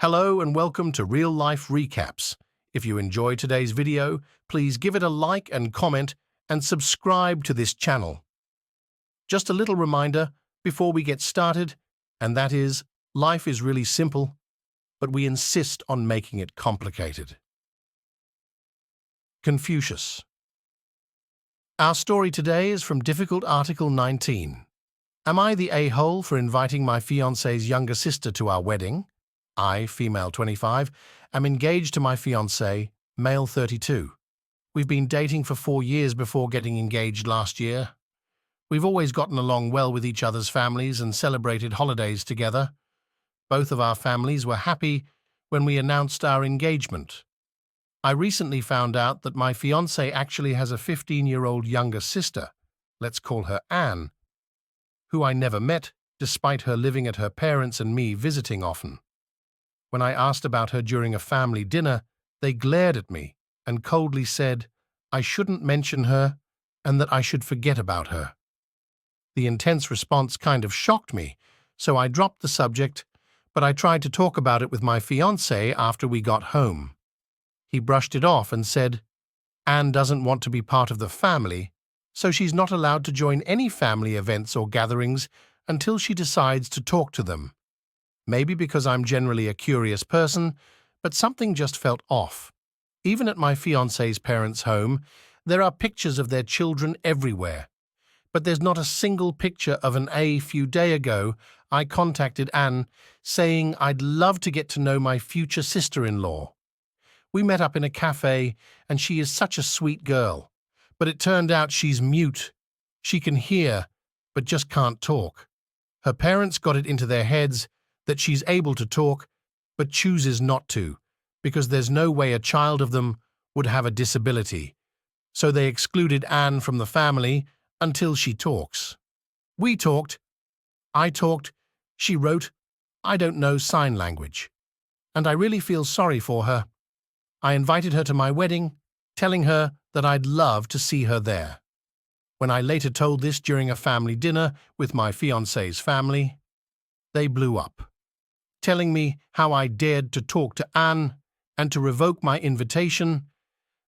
Hello and welcome to Real Life Recaps. If you enjoyed today's video, please give it a like and comment and subscribe to this channel. Just a little reminder before we get started, and that is, life is really simple, but we insist on making it complicated. Confucius. Our story today is from Difficult Article 19. Am I the a-hole for inviting my fiancé's younger sister to our wedding? I, female 25, am engaged to my fiancé, male 32. We've been dating for 4 years before getting engaged last year. We've always gotten along well with each other's families and celebrated holidays together. Both of our families were happy when we announced our engagement. I recently found out that my fiancé actually has a 15-year-old younger sister, let's call her Anne, who I never met despite her living at her parents' and me visiting often. When I asked about her during a family dinner, they glared at me and coldly said I shouldn't mention her and that I should forget about her. The intense response kind of shocked me, so I dropped the subject, but I tried to talk about it with my fiancé after we got home. He brushed it off and said, Anne doesn't want to be part of the family, so she's not allowed to join any family events or gatherings until she decides to talk to them. Maybe because I'm generally a curious person, but something just felt off. Even at my fiancé's parents' home, there are pictures of their children everywhere. But there's not a single picture of an A. Few days ago, I contacted Anne, saying I'd love to get to know my future sister-in-law. We met up in a cafe, and she is such a sweet girl. But it turned out she's mute. She can hear, but just can't talk. Her parents got it into their heads that she's able to talk, but chooses not to, because there's no way a child of them would have a disability. So they excluded Anne from the family until she talks. We talked. I talked. She wrote, I don't know sign language. And I really feel sorry for her. I invited her to my wedding, telling her that I'd love to see her there. When I later told this during a family dinner with my fiancé's family, they blew up, telling me how I dared to talk to Anne and to revoke my invitation,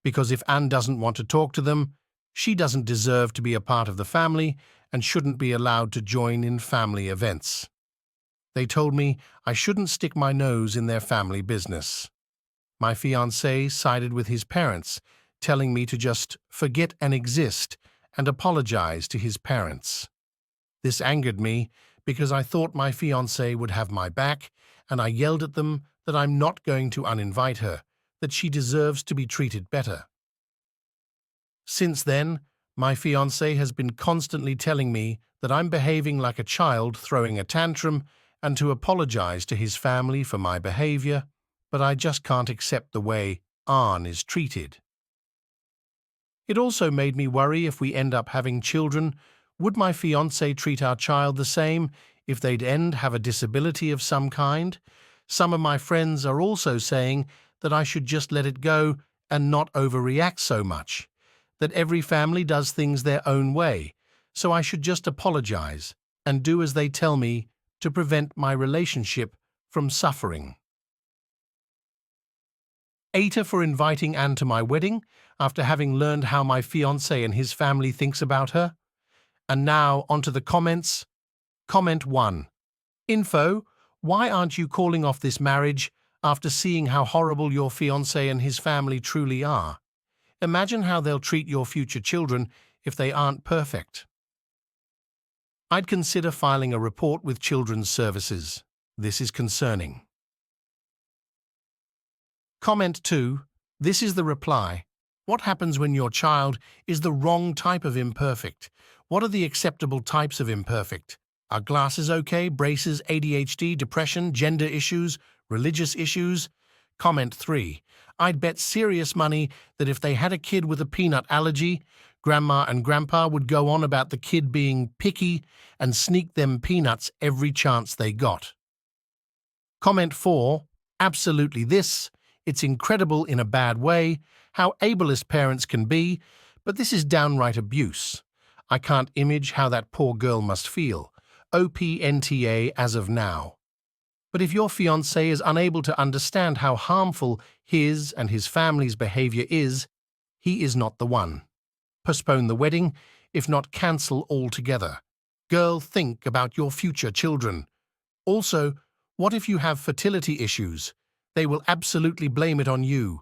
because if Anne doesn't want to talk to them, she doesn't deserve to be a part of the family and shouldn't be allowed to join in family events. They told me I shouldn't stick my nose in their family business. My fiancé sided with his parents, telling me to just forget and exist and apologize to his parents. This angered me because I thought my fiancé would have my back, and I yelled at them that I'm not going to uninvite her, that she deserves to be treated better. Since then, my fiancé has been constantly telling me that I'm behaving like a child throwing a tantrum and to apologize to his family for my behavior, but I just can't accept the way Anne is treated. It also made me worry if we end up having children, would my fiancé treat our child the same if they'd have a disability of some kind? Some of my friends are also saying that I should just let it go and not overreact so much, that every family does things their own way, so I should just apologize and do as they tell me to prevent my relationship from suffering. AITA for inviting Anne to my wedding after having learned how my fiancé and his family thinks about her. And now onto the comments. Comment 1. Info: why aren't you calling off this marriage after seeing how horrible your fiancé and his family truly are? Imagine how they'll treat your future children if they aren't perfect. I'd consider filing a report with Children's Services. This is concerning. Comment 2. This is the reply. What happens when your child is the wrong type of imperfect? What are the acceptable types of imperfect? Are glasses okay? Braces, ADHD, depression, gender issues, religious issues? Comment 3. I'd bet serious money that if they had a kid with a peanut allergy, Grandma and Grandpa would go on about the kid being picky and sneak them peanuts every chance they got. Comment 4. Absolutely this. It's incredible in a bad way how ableist parents can be, but this is downright abuse. I can't imagine how that poor girl must feel. OPNTA as of now. But if your fiancé is unable to understand how harmful his and his family's behavior is, he is not the one. Postpone the wedding, if not cancel altogether. Girl, think about your future children. Also, what if you have fertility issues? They will absolutely blame it on you.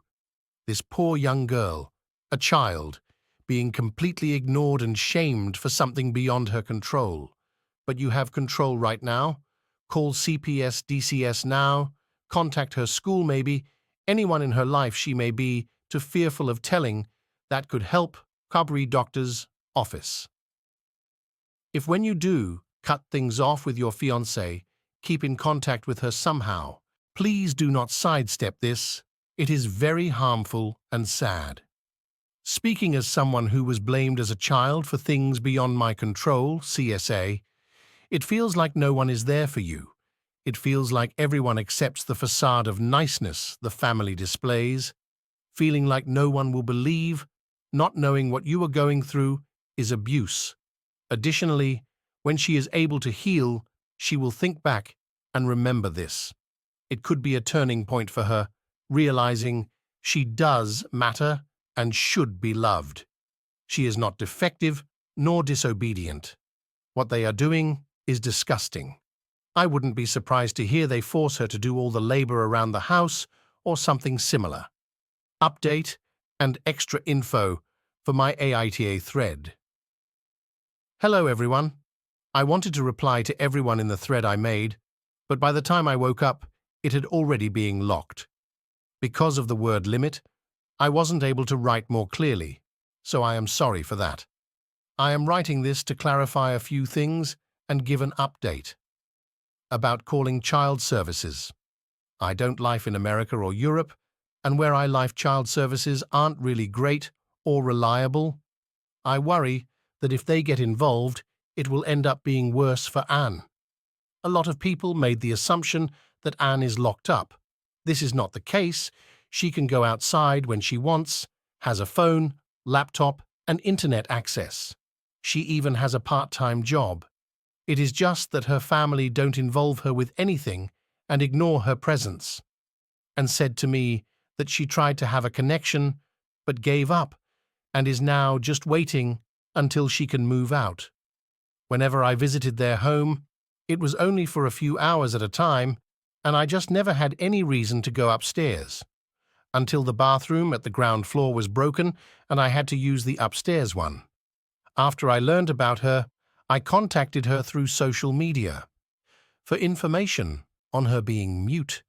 This poor young girl, a child, being completely ignored and shamed for something beyond her control. But you have control right now. Call CPS, DCS now. Contact her school maybe, anyone in her life she may be too fearful of telling. That could help. Kabri doctor's office. If when you do cut things off with your fiancé, keep in contact with her somehow. Please do not sidestep this. It is very harmful and sad. Speaking as someone who was blamed as a child for things beyond my control, CSA, it feels like no one is there for you. It feels like everyone accepts the facade of niceness the family displays, feeling like no one will believe, not knowing what you are going through is abuse. Additionally, when she is able to heal, she will think back and remember this. It could be a turning point for her, realizing she does matter and should be loved. She is not defective nor disobedient. What they are doing is disgusting. I wouldn't be surprised to hear they force her to do all the labor around the house or something similar. Update and extra info for my AITA thread. Hello everyone. I wanted to reply to everyone in the thread I made, but by the time I woke up, it had already been locked. Because of the word limit, I wasn't able to write more clearly, so I am sorry for that. I am writing this to clarify a few things and give an update. About calling child services. I don't live in America or Europe, and where I live child services aren't really great or reliable. I worry that if they get involved, it will end up being worse for Anne. A lot of people made the assumption that Anne is locked up. This is not the case. She can go outside when she wants, has a phone, laptop, and internet access. She even has a part-time job. It is just that her family don't involve her with anything and ignore her presence. And said to me that she tried to have a connection but gave up and is now just waiting until she can move out. Whenever I visited their home, it was only for a few hours at a time, and I just never had any reason to go upstairs. Until the bathroom at the ground floor was broken and I had to use the upstairs one. After I learned about her, I contacted her through social media for information on her being mute.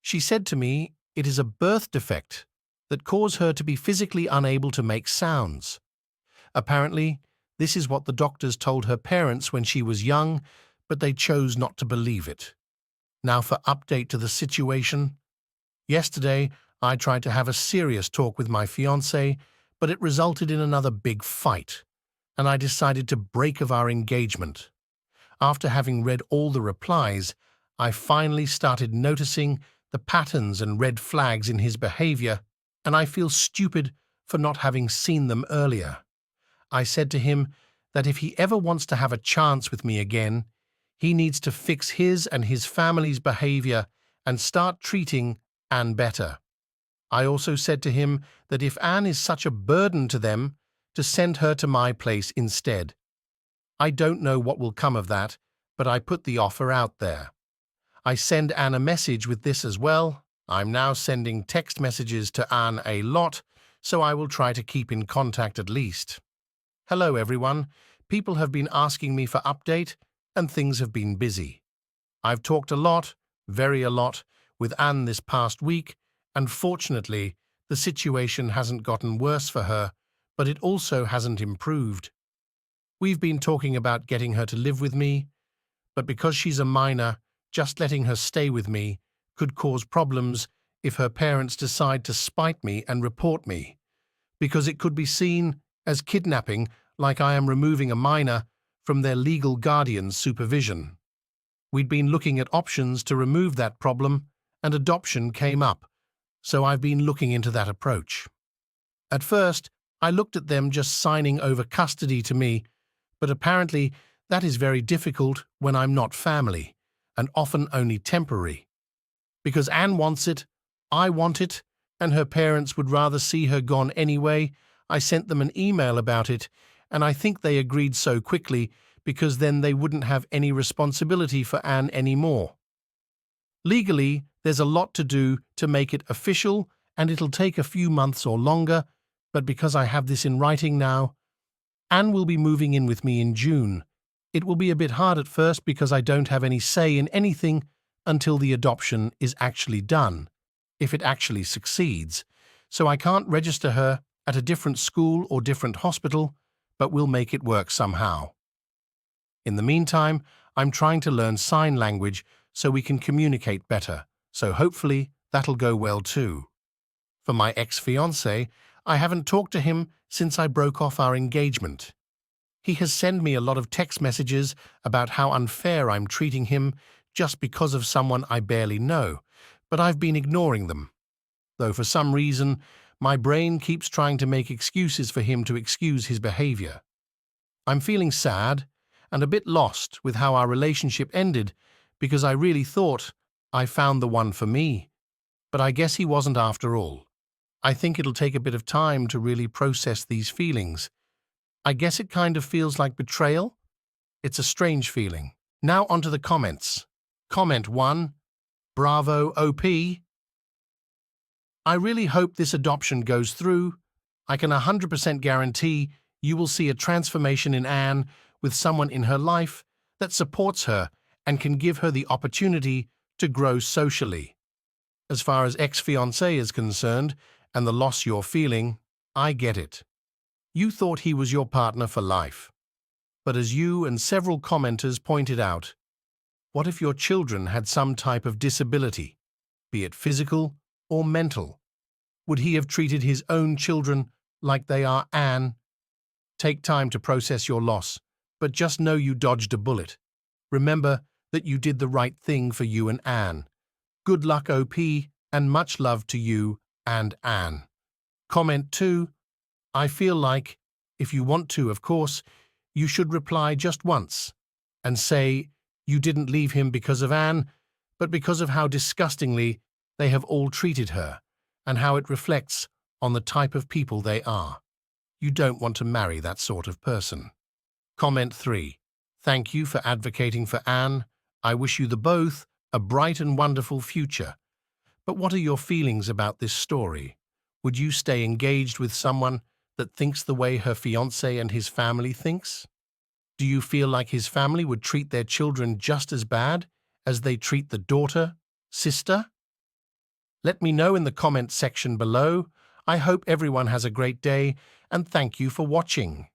She said to me it is a birth defect that caused her to be physically unable to make sounds. Apparently, this is what the doctors told her parents when she was young, but they chose not to believe it. Now for update to the situation. Yesterday, I tried to have a serious talk with my fiancé, but it resulted in another big fight, and I decided to break of our engagement. After having read all the replies, I finally started noticing the patterns and red flags in his behavior, and I feel stupid for not having seen them earlier. I said to him that if he ever wants to have a chance with me again, he needs to fix his and his family's behavior and start treating Anne better. I also said to him that if Anne is such a burden to them, to send her to my place instead. I don't know what will come of that, but I put the offer out there. I send Anne a message with this as well. I'm now sending text messages to Anne a lot, so I will try to keep in contact at least. Hello everyone. People have been asking me for update, and things have been busy. I've talked a lot, very a lot, with Anne this past week, and fortunately, the situation hasn't gotten worse for her, but it also hasn't improved. We've been talking about getting her to live with me, but because she's a minor, just letting her stay with me could cause problems if her parents decide to spite me and report me, because it could be seen as kidnapping, like I am removing a minor from their legal guardian's supervision. We'd been looking at options to remove that problem, and adoption came up, so I've been looking into that approach. At first, I looked at them just signing over custody to me, but apparently that is very difficult when I'm not family, and often only temporary. Because Anne wants it, I want it, and her parents would rather see her gone anyway, I sent them an email about it, and I think they agreed so quickly because then they wouldn't have any responsibility for Anne anymore. Legally, there's a lot to do to make it official, and it'll take a few months or longer, but because I have this in writing now, Anne will be moving in with me in June. It will be a bit hard at first because I don't have any say in anything until the adoption is actually done, if it actually succeeds, so I can't register her at a different school or different hospital, but we'll make it work somehow. In the meantime, I'm trying to learn sign language so we can communicate better, so hopefully that'll go well too. For my ex-fiancé, I haven't talked to him since I broke off our engagement. He has sent me a lot of text messages about how unfair I'm treating him just because of someone I barely know, but I've been ignoring them. Though for some reason, my brain keeps trying to make excuses for him to excuse his behavior. I'm feeling sad and a bit lost with how our relationship ended because I really thought I found the one for me, but I guess he wasn't after all. I think it'll take a bit of time to really process these feelings. I guess it kind of feels like betrayal. It's a strange feeling. Now onto the comments. Comment 1. Bravo, OP. I really hope this adoption goes through. I can 100% guarantee you will see a transformation in Anne with someone in her life that supports her and can give her the opportunity to grow socially. As far as ex-fiancé is concerned and the loss you're feeling, I get it. You thought he was your partner for life. But as you and several commenters pointed out, what if your children had some type of disability, be it physical or mental? Would he have treated his own children like they are Anne? Take time to process your loss, but just know you dodged a bullet. Remember that you did the right thing for you and Anne. Good luck, OP, and much love to you and Anne. Comment 2. I feel like, if you want to, of course, you should reply just once and say you didn't leave him because of Anne, but because of how disgustingly they have all treated her and how it reflects on the type of people they are. You don't want to marry that sort of person. Comment 3. Thank you for advocating for Anne. I wish you the both a bright and wonderful future. But what are your feelings about this story? Would you stay engaged with someone that thinks the way her fiancé and his family thinks? Do you feel like his family would treat their children just as bad as they treat the daughter, sister? Let me know in the comment section below. I hope everyone has a great day, and thank you for watching.